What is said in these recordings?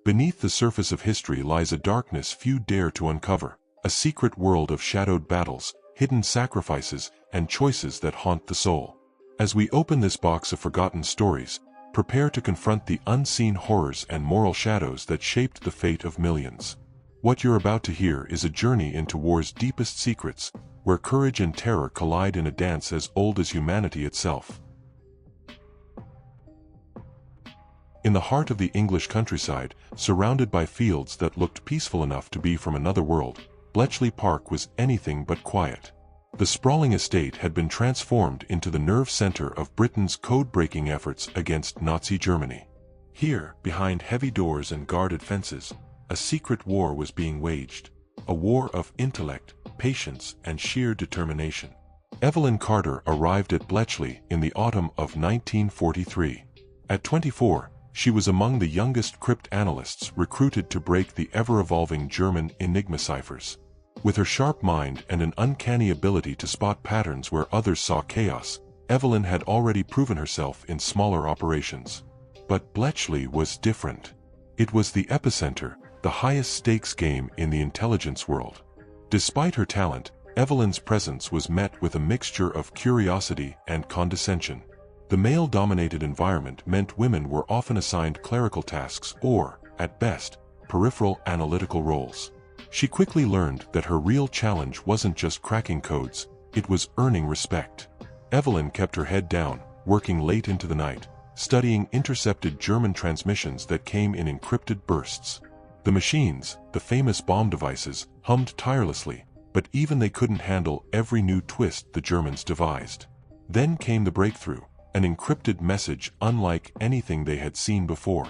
Beneath the surface of history lies a darkness few dare to uncover, a secret world of shadowed battles, hidden sacrifices, and choices that haunt the soul. As we open this box of forgotten stories, prepare to confront the unseen horrors and moral shadows that shaped the fate of millions. What you're about to hear is a journey into war's deepest secrets, where courage and terror collide in a dance as old as humanity itself. In the heart of the English countryside, surrounded by fields that looked peaceful enough to be from another world, Bletchley Park was anything but quiet. The sprawling estate had been transformed into the nerve center of Britain's code-breaking efforts against Nazi Germany. Here, behind heavy doors and guarded fences, a secret war was being waged, a war of intellect, patience, and sheer determination. Evelyn Carter arrived at Bletchley in the autumn of 1943. At 24, she was among the youngest cryptanalysts recruited to break the ever-evolving German Enigma ciphers. With her sharp mind and an uncanny ability to spot patterns where others saw chaos, Evelyn had already proven herself in smaller operations. But Bletchley was different. It was the epicenter, the highest stakes game in the intelligence world. Despite her talent, Evelyn's presence was met with a mixture of curiosity and condescension. The male-dominated environment meant women were often assigned clerical tasks or, at best, peripheral analytical roles. She quickly learned that her real challenge wasn't just cracking codes, it was earning respect. Evelyn kept her head down, working late into the night, studying intercepted German transmissions that came in encrypted bursts. The machines, the famous bomb devices, hummed tirelessly, but even they couldn't handle every new twist the Germans devised. Then came the breakthrough, an encrypted message unlike anything they had seen before.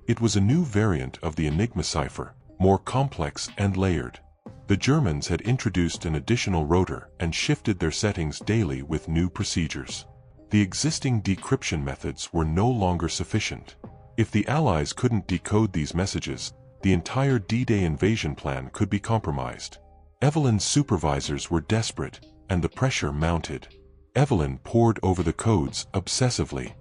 It was a new variant of the Enigma cipher, more complex and layered. The Germans had introduced an additional rotor and shifted their settings daily with new procedures. The existing decryption methods were no longer sufficient. If the Allies couldn't decode these messages, the entire D-Day invasion plan could be compromised. Evelyn's supervisors were desperate, and the pressure mounted. Evelyn pored over the codes obsessively.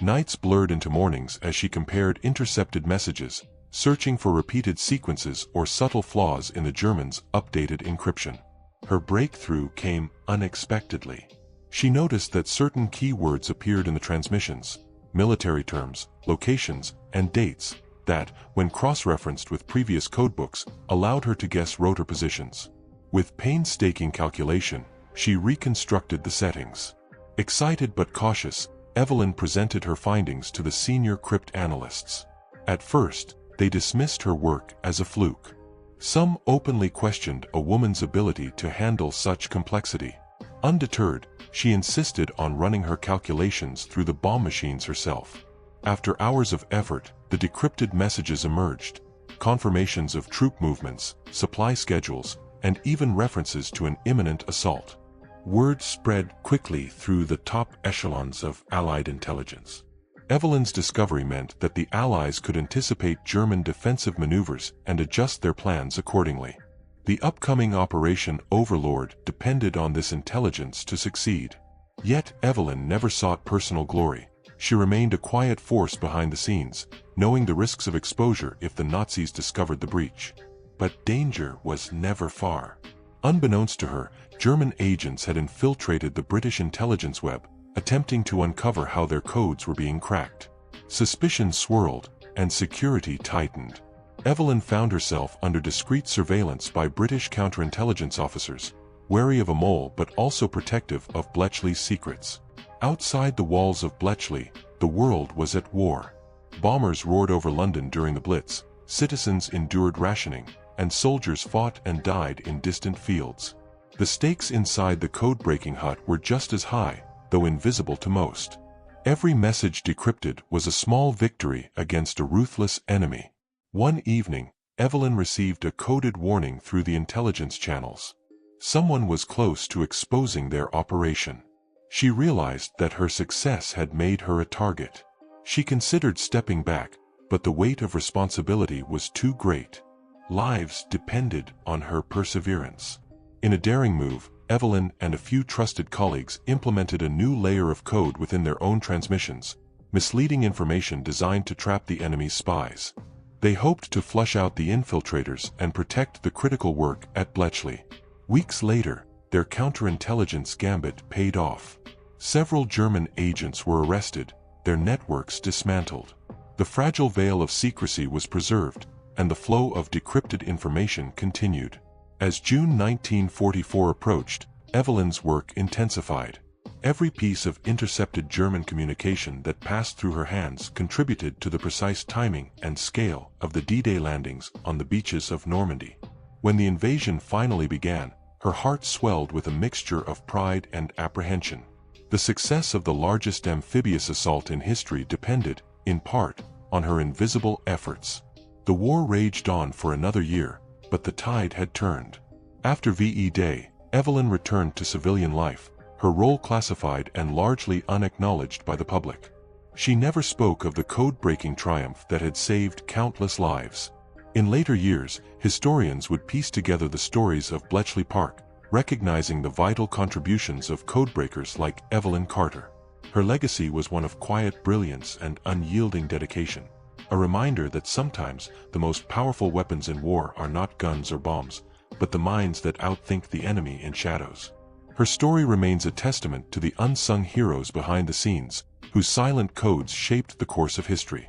Nights blurred into mornings as she compared intercepted messages, searching for repeated sequences or subtle flaws in the Germans' updated encryption. Her breakthrough came unexpectedly. She noticed that certain keywords appeared in the transmissions, military terms, locations, and dates, that, when cross-referenced with previous codebooks, allowed her to guess rotor positions. With painstaking calculation, she reconstructed the settings. Excited but cautious, Evelyn presented her findings to the senior cryptanalysts. At first, they dismissed her work as a fluke. Some openly questioned a woman's ability to handle such complexity. Undeterred, she insisted on running her calculations through the bomb machines herself. After hours of effort, the decrypted messages emerged, confirmations of troop movements, supply schedules, and even references to an imminent assault. Word spread quickly through the top echelons of Allied intelligence. Evelyn's discovery meant that the Allies could anticipate German defensive maneuvers and adjust their plans accordingly. The upcoming Operation Overlord depended on this intelligence to succeed. Yet Evelyn never sought personal glory. She remained a quiet force behind the scenes, knowing the risks of exposure if the Nazis discovered the breach. But danger was never far. Unbeknownst to her, German agents had infiltrated the British intelligence web, attempting to uncover how their codes were being cracked. Suspicion swirled, and security tightened. Evelyn found herself under discreet surveillance by British counterintelligence officers, wary of a mole but also protective of Bletchley's secrets. Outside the walls of Bletchley, the world was at war. Bombers roared over London during the Blitz, citizens endured rationing, and soldiers fought and died in distant fields. The stakes inside the code-breaking hut were just as high, though invisible to most. Every message decrypted was a small victory against a ruthless enemy. One evening, Evelyn received a coded warning through the intelligence channels. Someone was close to exposing their operation. She realized that her success had made her a target. She considered stepping back, but the weight of responsibility was too great. Lives depended on her perseverance. In a daring move, Evelyn and a few trusted colleagues implemented a new layer of code within their own transmissions, misleading information designed to trap the enemy's spies. They hoped to flush out the infiltrators and protect the critical work at Bletchley. Weeks later, their counterintelligence gambit paid off. Several German agents were arrested, their networks dismantled. The fragile veil of secrecy was preserved, and the flow of decrypted information continued. As June 1944 approached, Evelyn's work intensified. Every piece of intercepted German communication that passed through her hands contributed to the precise timing and scale of the D-Day landings on the beaches of Normandy. When the invasion finally began, her heart swelled with a mixture of pride and apprehension. The success of the largest amphibious assault in history depended, in part, on her invisible efforts. The war raged on for another year, but the tide had turned. After VE Day, Evelyn returned to civilian life, her role classified and largely unacknowledged by the public. She never spoke of the code-breaking triumph that had saved countless lives. In later years, historians would piece together the stories of Bletchley Park, recognizing the vital contributions of codebreakers like Evelyn Carter. Her legacy was one of quiet brilliance and unyielding dedication, a reminder that sometimes the most powerful weapons in war are not guns or bombs, but the minds that outthink the enemy in shadows. Her story remains a testament to the unsung heroes behind the scenes, whose silent codes shaped the course of history.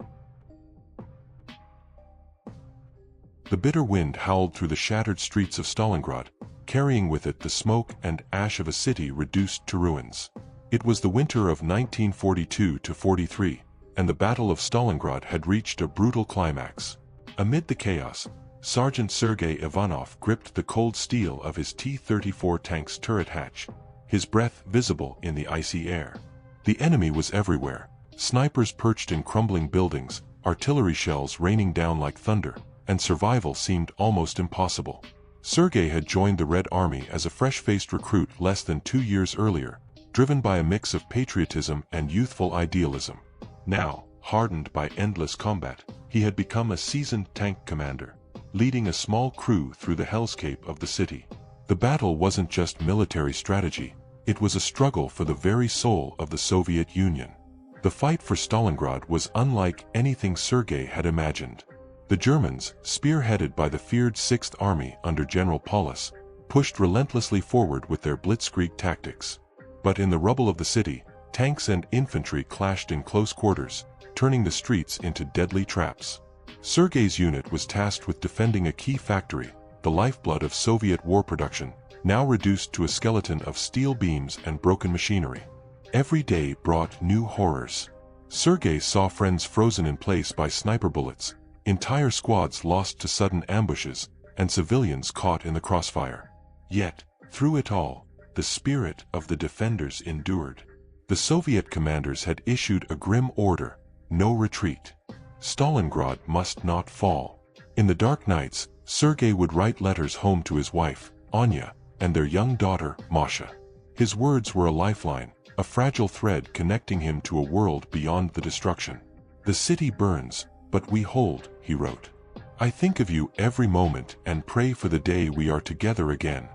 The bitter wind howled through the shattered streets of Stalingrad, carrying with it the smoke and ash of a city reduced to ruins. It was the winter of 1942-43, and the Battle of Stalingrad had reached a brutal climax. Amid the chaos, Sergeant Sergei Ivanov gripped the cold steel of his T-34 tank's turret hatch, his breath visible in the icy air. The enemy was everywhere, snipers perched in crumbling buildings, artillery shells raining down like thunder, and survival seemed almost impossible. Sergei had joined the Red Army as a fresh-faced recruit less than 2 years earlier, driven by a mix of patriotism and youthful idealism. Now, hardened by endless combat, he had become a seasoned tank commander, leading a small crew through the hellscape of the city. The battle wasn't just military strategy, it was a struggle for the very soul of the Soviet Union. The fight for Stalingrad was unlike anything Sergei had imagined. The Germans, spearheaded by the feared 6th Army under General Paulus, pushed relentlessly forward with their blitzkrieg tactics. But in the rubble of the city, tanks and infantry clashed in close quarters, turning the streets into deadly traps. Sergei's unit was tasked with defending a key factory, the lifeblood of Soviet war production, now reduced to a skeleton of steel beams and broken machinery. Every day brought new horrors. Sergei saw friends frozen in place by sniper bullets, entire squads lost to sudden ambushes, and civilians caught in the crossfire. Yet, through it all, the spirit of the defenders endured. The Soviet commanders had issued a grim order: no retreat. Stalingrad must not fall. In the dark nights, Sergei would write letters home to his wife, Anya, and their young daughter, Masha. His words were a lifeline, a fragile thread connecting him to a world beyond the destruction. "The city burns, but we hold," he wrote. "I think of you every moment and pray for the day we are together again."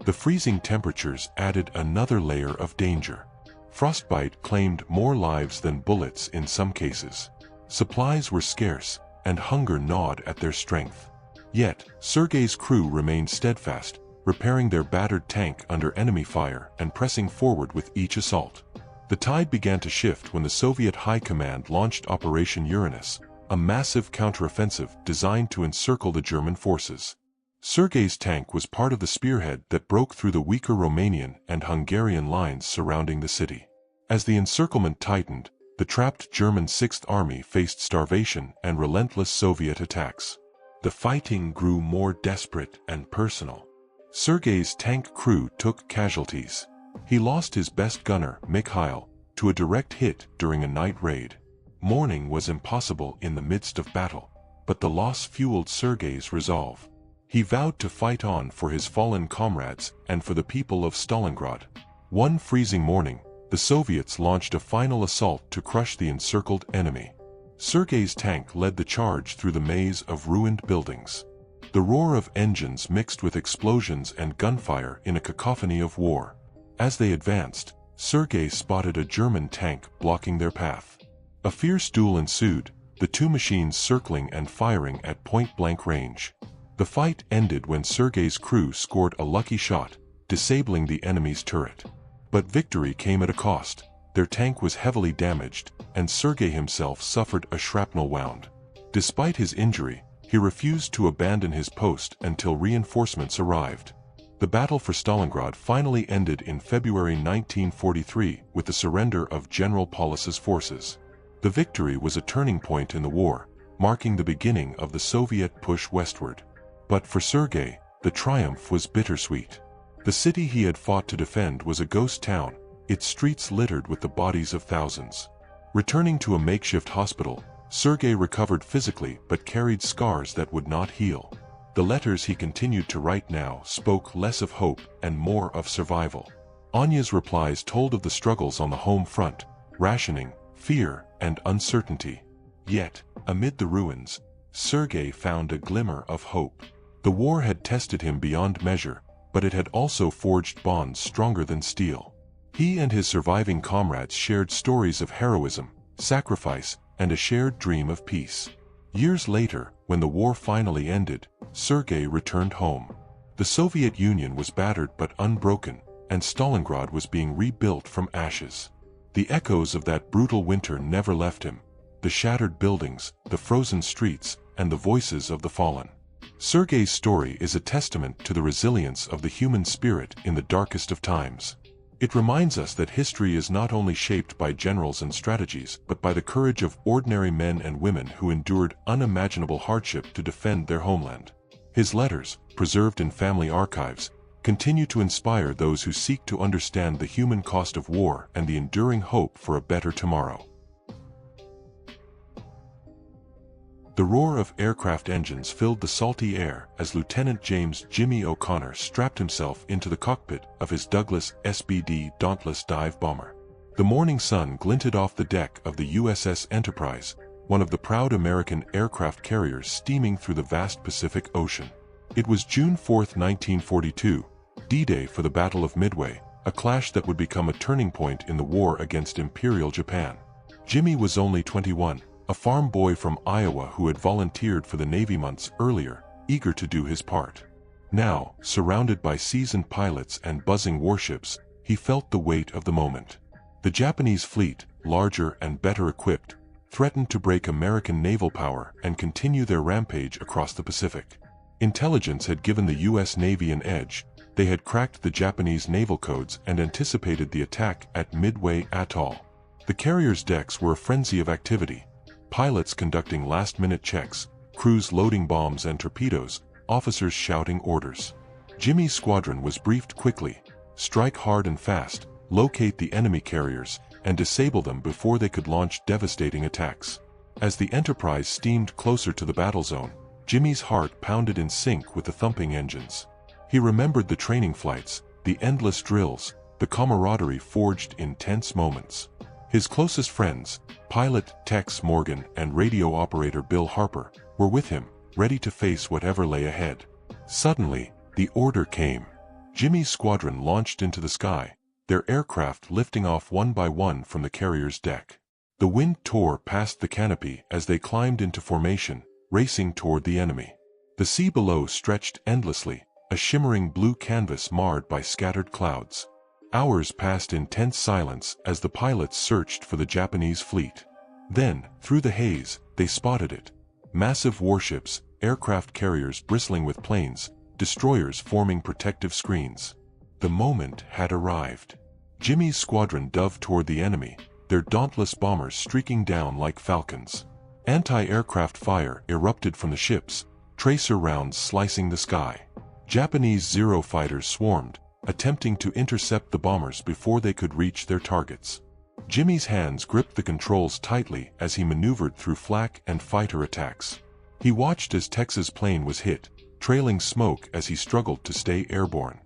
The freezing temperatures added another layer of danger. Frostbite claimed more lives than bullets in some cases. Supplies were scarce, and hunger gnawed at their strength. Yet, Sergei's crew remained steadfast, repairing their battered tank under enemy fire and pressing forward with each assault. The tide began to shift when the Soviet High Command launched Operation Uranus, a massive counteroffensive designed to encircle the German forces. Sergei's tank was part of the spearhead that broke through the weaker Romanian and Hungarian lines surrounding the city. As the encirclement tightened, the trapped German 6th Army faced starvation and relentless Soviet attacks. The fighting grew more desperate and personal. Sergei's tank crew took casualties. He lost his best gunner, Mikhail, to a direct hit during a night raid. Mourning was impossible in the midst of battle, but the loss fueled Sergei's resolve. He vowed to fight on for his fallen comrades and for the people of Stalingrad. One freezing morning, the Soviets launched a final assault to crush the encircled enemy. Sergei's tank led the charge through the maze of ruined buildings. The roar of engines mixed with explosions and gunfire in a cacophony of war. As they advanced, Sergei spotted a German tank blocking their path. A fierce duel ensued, the two machines circling and firing at point-blank range. The fight ended when Sergei's crew scored a lucky shot, disabling the enemy's turret. But victory came at a cost. Their tank was heavily damaged, and Sergei himself suffered a shrapnel wound. Despite his injury, he refused to abandon his post until reinforcements arrived. The battle for Stalingrad finally ended in February 1943 with the surrender of General Paulus's forces. The victory was a turning point in the war, marking the beginning of the Soviet push westward. But for Sergei, the triumph was bittersweet. The city he had fought to defend was a ghost town, its streets littered with the bodies of thousands. Returning to a makeshift hospital, Sergei recovered physically but carried scars that would not heal. The letters he continued to write now spoke less of hope and more of survival. Anya's replies told of the struggles on the home front, rationing, fear, and uncertainty. Yet, amid the ruins, Sergei found a glimmer of hope. The war had tested him beyond measure, but it had also forged bonds stronger than steel. He and his surviving comrades shared stories of heroism, sacrifice, and a shared dream of peace. Years later, when the war finally ended, Sergei returned home. The Soviet Union was battered but unbroken, and Stalingrad was being rebuilt from ashes. The echoes of that brutal winter never left him: the shattered buildings, the frozen streets, and the voices of the fallen. Sergei's story is a testament to the resilience of the human spirit in the darkest of times. It reminds us that history is not only shaped by generals and strategies, but by the courage of ordinary men and women who endured unimaginable hardship to defend their homeland. His letters, preserved in family archives, continue to inspire those who seek to understand the human cost of war and the enduring hope for a better tomorrow. The roar of aircraft engines filled the salty air as Lieutenant James "Jimmy" O'Connor strapped himself into the cockpit of his Douglas SBD Dauntless dive bomber. The morning sun glinted off the deck of the USS Enterprise, one of the proud American aircraft carriers steaming through the vast Pacific Ocean. It was June 4, 1942, D-Day for the Battle of Midway, a clash that would become a turning point in the war against Imperial Japan. Jimmy was only 21. A farm boy from Iowa who had volunteered for the Navy months earlier, eager to do his part. Now, surrounded by seasoned pilots and buzzing warships, he felt the weight of the moment. The Japanese fleet, larger and better equipped, threatened to break American naval power and continue their rampage across the Pacific. Intelligence had given the U.S. Navy an edge. They had cracked the Japanese naval codes and anticipated the attack at Midway Atoll. The carrier's decks were a frenzy of activity. Pilots conducting last-minute checks, crews loading bombs and torpedoes, officers shouting orders. Jimmy's squadron was briefed quickly: strike hard and fast, locate the enemy carriers, and disable them before they could launch devastating attacks. As the Enterprise steamed closer to the battle zone, Jimmy's heart pounded in sync with the thumping engines. He remembered the training flights, the endless drills, the camaraderie forged in tense moments. His closest friends, pilot Tex Morgan and radio operator Bill Harper, were with him, ready to face whatever lay ahead. Suddenly, the order came. Jimmy's squadron launched into the sky, their aircraft lifting off one by one from the carrier's deck. The wind tore past the canopy as they climbed into formation, racing toward the enemy. The sea below stretched endlessly, a shimmering blue canvas marred by scattered clouds. Hours passed in tense silence as the pilots searched for the Japanese fleet. Then, through the haze, they spotted it. Massive warships, aircraft carriers bristling with planes, destroyers forming protective screens. The moment had arrived. Jimmy's squadron dove toward the enemy, their dauntless bombers streaking down like falcons. Anti-aircraft fire erupted from the ships, tracer rounds slicing the sky. Japanese Zero fighters swarmed, attempting to intercept the bombers before they could reach their targets. Jimmy's hands gripped the controls tightly as he maneuvered through flak and fighter attacks. He watched as Tex's plane was hit, trailing smoke as he struggled to stay airborne.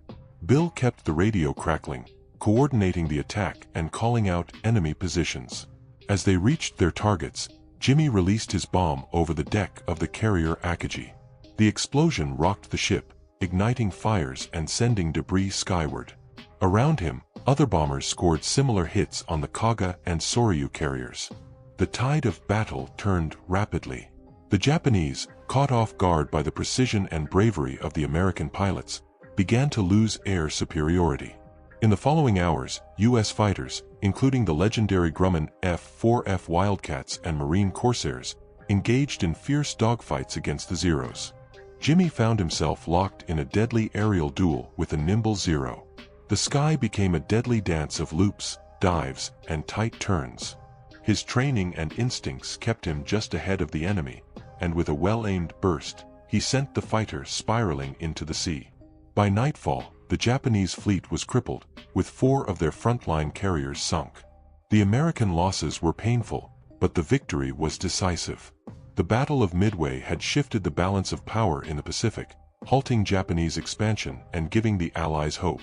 Bill kept the radio crackling, coordinating the attack and calling out enemy positions. As they reached their targets, Jimmy released his bomb over the deck of the carrier Akagi. The explosion rocked the ship, igniting fires and sending debris skyward. Around him, other bombers scored similar hits on the Kaga and Soryu carriers. The tide of battle turned rapidly. The Japanese, caught off guard by the precision and bravery of the American pilots, began to lose air superiority. In the following hours, U.S. fighters, including the legendary Grumman F-4F Wildcats and Marine Corsairs, engaged in fierce dogfights against the Zeros. Jimmy found himself locked in a deadly aerial duel with a nimble Zero. The sky became a deadly dance of loops, dives, and tight turns. His training and instincts kept him just ahead of the enemy, and with a well-aimed burst, he sent the fighter spiraling into the sea. By nightfall, the Japanese fleet was crippled, with 4 of their frontline carriers sunk. The American losses were painful, but the victory was decisive. The Battle of Midway had shifted the balance of power in the Pacific, halting Japanese expansion and giving the Allies hope.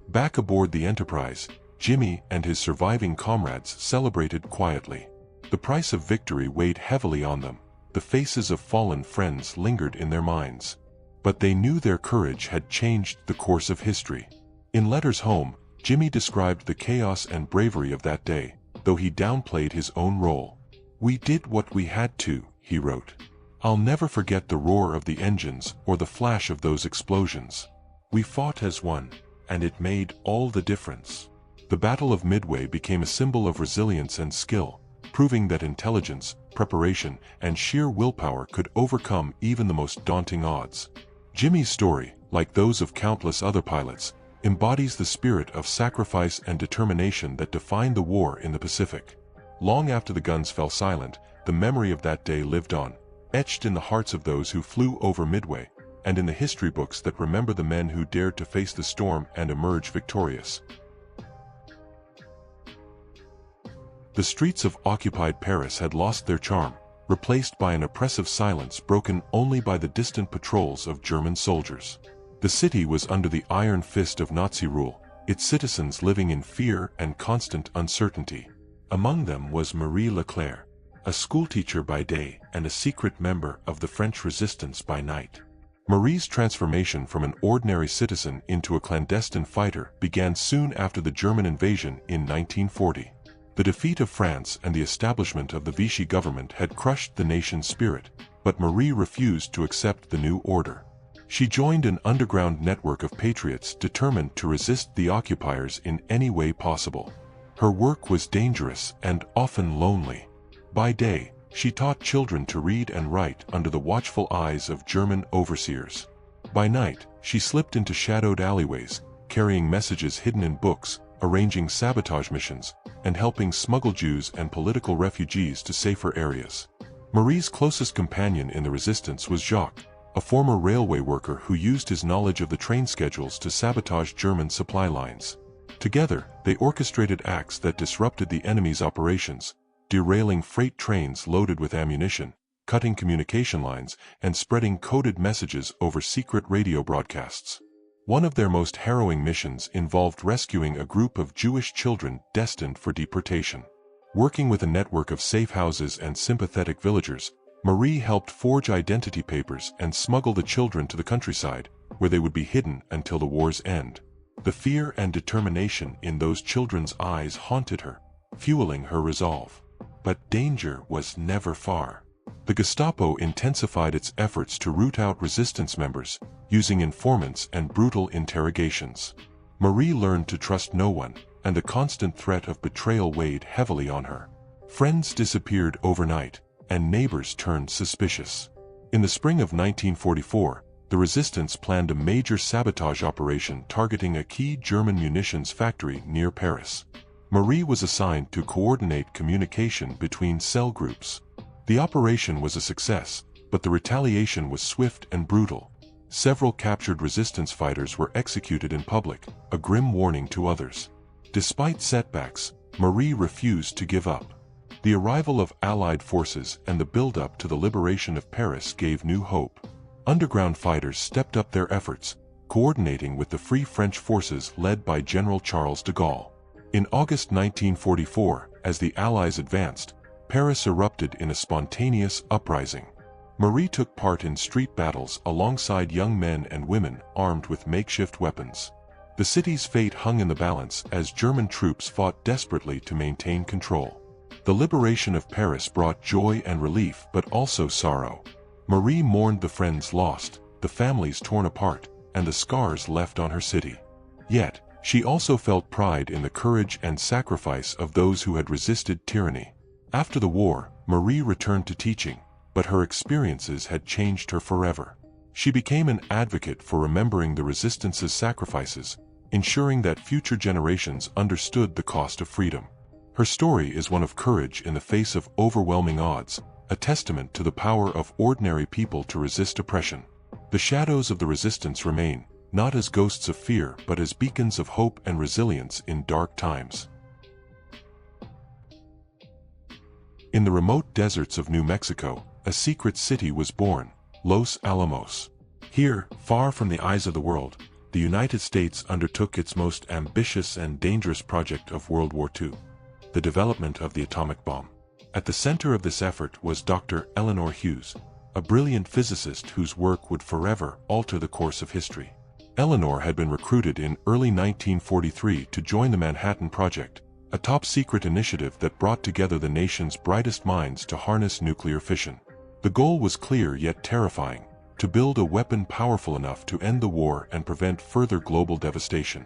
Back aboard the Enterprise, Jimmy and his surviving comrades celebrated quietly. The price of victory weighed heavily on them. The faces of fallen friends lingered in their minds. But they knew their courage had changed the course of history. In letters home, Jimmy described the chaos and bravery of that day, though he downplayed his own role. "We did what we had to," he wrote. "I'll never forget the roar of the engines or the flash of those explosions. We fought as one, and it made all the difference." The Battle of Midway became a symbol of resilience and skill, proving that intelligence, preparation, and sheer willpower could overcome even the most daunting odds. Jimmy's story, like those of countless other pilots, embodies the spirit of sacrifice and determination that defined the war in the Pacific. Long after the guns fell silent, the memory of that day lived on, etched in the hearts of those who flew over Midway, and in the history books that remember the men who dared to face the storm and emerge victorious. The streets of occupied Paris had lost their charm, replaced by an oppressive silence broken only by the distant patrols of German soldiers. The city was under the iron fist of Nazi rule, its citizens living in fear and constant uncertainty. Among them was Marie Leclerc, a schoolteacher by day and a secret member of the French resistance by night. Marie's transformation from an ordinary citizen into a clandestine fighter began soon after the German invasion in 1940. The defeat of France and the establishment of the Vichy government had crushed the nation's spirit, but Marie refused to accept the new order. She joined an underground network of patriots determined to resist the occupiers in any way possible. Her work was dangerous and often lonely. By day, she taught children to read and write under the watchful eyes of German overseers. By night, she slipped into shadowed alleyways, carrying messages hidden in books, arranging sabotage missions, and helping smuggle Jews and political refugees to safer areas. Marie's closest companion in the resistance was Jacques, a former railway worker who used his knowledge of the train schedules to sabotage German supply lines. Together, they orchestrated acts that disrupted the enemy's operations, derailing freight trains loaded with ammunition, cutting communication lines, and spreading coded messages over secret radio broadcasts. One of their most harrowing missions involved rescuing a group of Jewish children destined for deportation. Working with a network of safe houses and sympathetic villagers, Marie helped forge identity papers and smuggle the children to the countryside, where they would be hidden until the war's end. The fear and determination in those children's eyes haunted her, fueling her resolve. But danger was never far. The Gestapo intensified its efforts to root out resistance members, using informants and brutal interrogations. Marie learned to trust no one, and the constant threat of betrayal weighed heavily on her. Friends disappeared overnight, and neighbors turned suspicious. In the spring of 1944, the resistance planned a major sabotage operation targeting a key German munitions factory near Paris. Marie was assigned to coordinate communication between cell groups. The operation was a success, but the retaliation was swift and brutal. Several captured resistance fighters were executed in public, a grim warning to others. Despite setbacks, Marie refused to give up. The arrival of Allied forces and the build-up to the liberation of Paris gave new hope. Underground fighters stepped up their efforts, coordinating with the Free French forces led by General Charles de Gaulle. In August 1944, as the Allies advanced, Paris erupted in a spontaneous uprising. Marie took part in street battles alongside young men and women armed with makeshift weapons. The city's fate hung in the balance as German troops fought desperately to maintain control. The liberation of Paris brought joy and relief but also sorrow. Marie mourned the friends lost, the families torn apart, and the scars left on her city. Yet, she also felt pride in the courage and sacrifice of those who had resisted tyranny. After the war, Marie returned to teaching, but her experiences had changed her forever. She became an advocate for remembering the resistance's sacrifices, ensuring that future generations understood the cost of freedom. Her story is one of courage in the face of overwhelming odds, a testament to the power of ordinary people to resist oppression. The shadows of the resistance remain, not as ghosts of fear but as beacons of hope and resilience in dark times. In the remote deserts of New Mexico, a secret city was born, Los Alamos. Here, far from the eyes of the world, the United States undertook its most ambitious and dangerous project of World War II, the development of the atomic bomb. At the center of this effort was Dr. Eleanor Hughes, a brilliant physicist whose work would forever alter the course of history. Eleanor had been recruited in early 1943 to join the Manhattan Project, a top-secret initiative that brought together the nation's brightest minds to harness nuclear fission. The goal was clear yet terrifying: to build a weapon powerful enough to end the war and prevent further global devastation.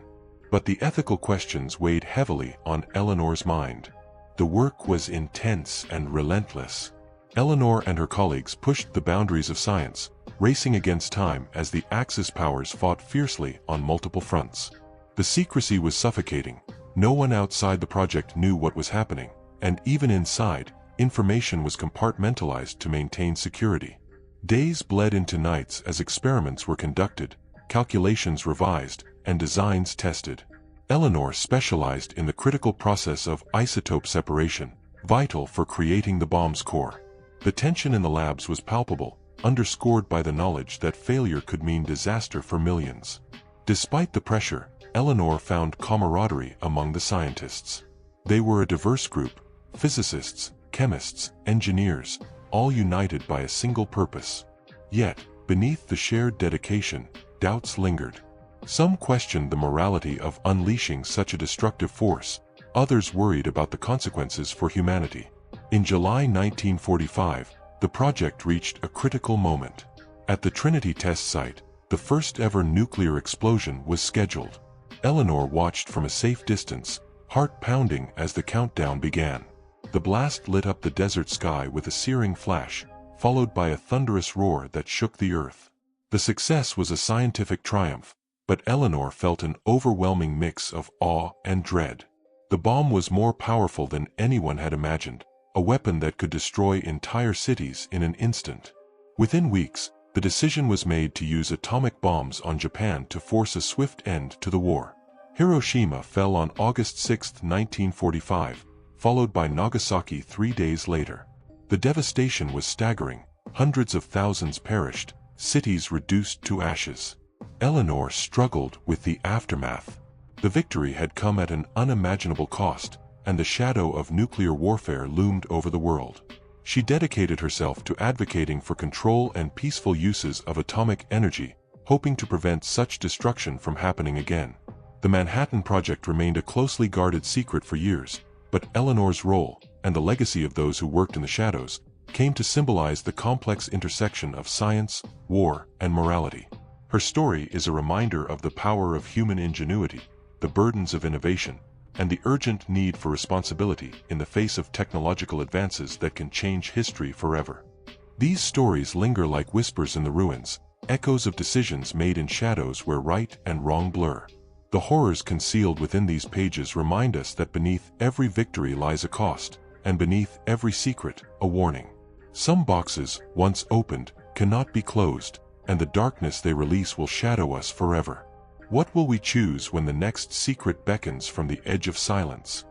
But the ethical questions weighed heavily on Eleanor's mind. The work was intense and relentless. Eleanor and her colleagues pushed the boundaries of science, racing against time as the Axis powers fought fiercely on multiple fronts. The secrecy was suffocating. No one outside the project knew what was happening, and even inside, information was compartmentalized to maintain security. Days bled into nights as experiments were conducted, calculations revised, and designs tested. Eleanor specialized in the critical process of isotope separation, vital for creating the bomb's core. The tension in the labs was palpable, underscored by the knowledge that failure could mean disaster for millions. Despite the pressure, Eleanor found camaraderie among the scientists. They were a diverse group: physicists, chemists, engineers, all united by a single purpose. Yet, beneath the shared dedication, doubts lingered. Some questioned the morality of unleashing such a destructive force. Others worried about the consequences for humanity. In July 1945, the project reached a critical moment. At the Trinity test site, the first-ever nuclear explosion was scheduled. Eleanor watched from a safe distance, heart pounding as the countdown began. The blast lit up the desert sky with a searing flash, followed by a thunderous roar that shook the earth. The success was a scientific triumph, but Eleanor felt an overwhelming mix of awe and dread. The bomb was more powerful than anyone had imagined, a weapon that could destroy entire cities in an instant. Within weeks, the decision was made to use atomic bombs on Japan to force a swift end to the war. Hiroshima fell on August 6, 1945, followed by Nagasaki 3 days later. The devastation was staggering. Hundreds of thousands perished, cities reduced to ashes. Eleanor struggled with the aftermath. The victory had come at an unimaginable cost, and the shadow of nuclear warfare loomed over the world. She dedicated herself to advocating for control and peaceful uses of atomic energy, hoping to prevent such destruction from happening again. The Manhattan Project remained a closely guarded secret for years, but Eleanor's role, and the legacy of those who worked in the shadows, came to symbolize the complex intersection of science, war, and morality. Her story is a reminder of the power of human ingenuity, the burdens of innovation, and the urgent need for responsibility in the face of technological advances that can change history forever. These stories linger like whispers in the ruins, echoes of decisions made in shadows where right and wrong blur. The horrors concealed within these pages remind us that beneath every victory lies a cost, and beneath every secret, a warning. Some boxes, once opened, cannot be closed, and the darkness they release will shadow us forever. What will we choose when the next secret beckons from the edge of silence?